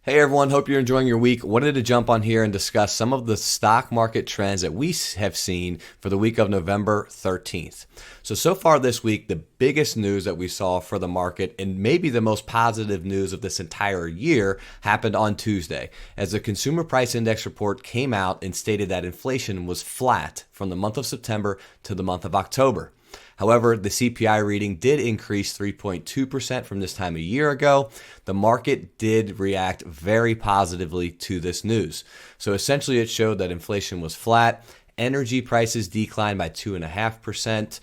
Hey everyone, hope you're enjoying your week. Wanted to jump on here and discuss some of the stock market trends that we have seen for the week of November 13th. So far this week, the biggest news that we saw for the market, and maybe the most positive news of this entire year, happened on Tuesday, as the Consumer Price Index report came out and stated that inflation was flat from the month of September to the month of October. However, the CPI reading did increase 3.2% from this time a year ago. The market did react very positively to this news. So essentially, it showed that inflation was flat. Energy prices declined by 2.5%.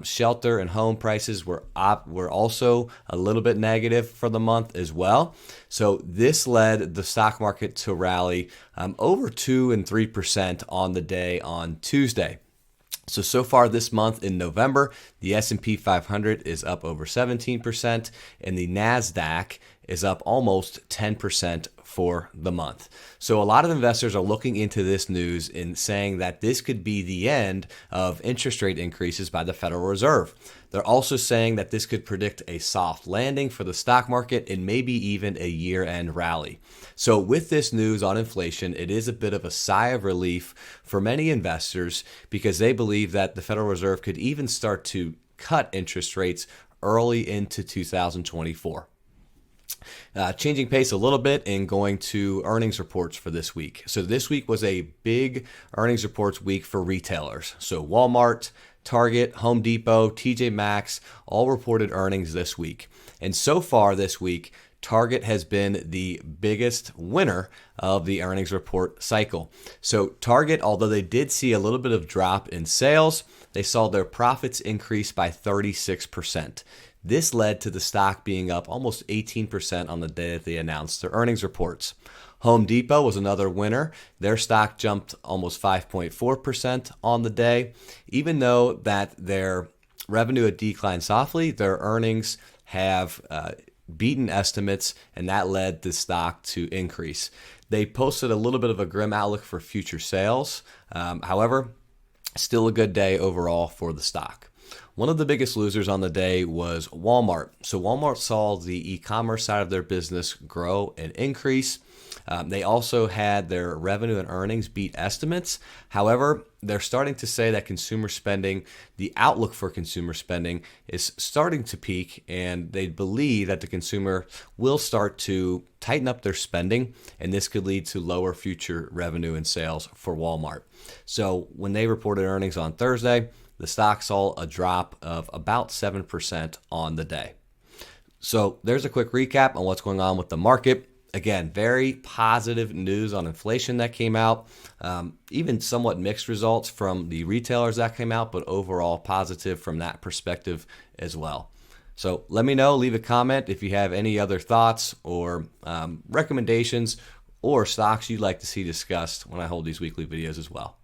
Shelter and home prices were also a little bit negative for the month as well. So this led the stock market to rally over 2 and 3% on the day on Tuesday. So far this month in November, the S&P 500 is up over 17%, and the NASDAQ is up almost 10% for the month. So a lot of investors are looking into this news and saying that this could be the end of interest rate increases by the Federal Reserve. They're also saying that this could predict a soft landing for the stock market and maybe even a year-end rally. So with this news on inflation, it is a bit of a sigh of relief for many investors because they believe that the Federal Reserve could even start to cut interest rates early into 2024. Changing pace a little bit and going to earnings reports for this week. So this week was a big earnings reports week for retailers. So Walmart, Target, Home Depot, TJ Maxx all reported earnings this week. And so far this week, Target has been the biggest winner of the earnings report cycle. So Target, although they did see a little bit of drop in sales, they saw their profits increase by 36%. This led to the stock being up almost 18% on the day that they announced their earnings reports. Home Depot was another winner. Their stock jumped almost 5.4% on the day. Even though that their revenue had declined softly, their earnings have beaten estimates, and that led the stock to increase. They posted a little bit of a grim outlook for future sales. However, still a good day overall for the stock. One of the biggest losers on the day was Walmart. So Walmart saw the e-commerce side of their business grow and increase. They also had their revenue and earnings beat estimates. However, they're starting to say that consumer spending, the outlook for consumer spending is starting to peak, and they believe that the consumer will start to tighten up their spending, and this could lead to lower future revenue and sales for Walmart. So when they reported earnings on Thursday, the stock saw a drop of about 7% on the day. So there's a quick recap on what's going on with the market. Again, very positive news on inflation that came out. Even somewhat mixed results from the retailers that came out, but overall positive from that perspective as well. So let me know, leave a comment if you have any other thoughts or recommendations or stocks you'd like to see discussed when I hold these weekly videos as well.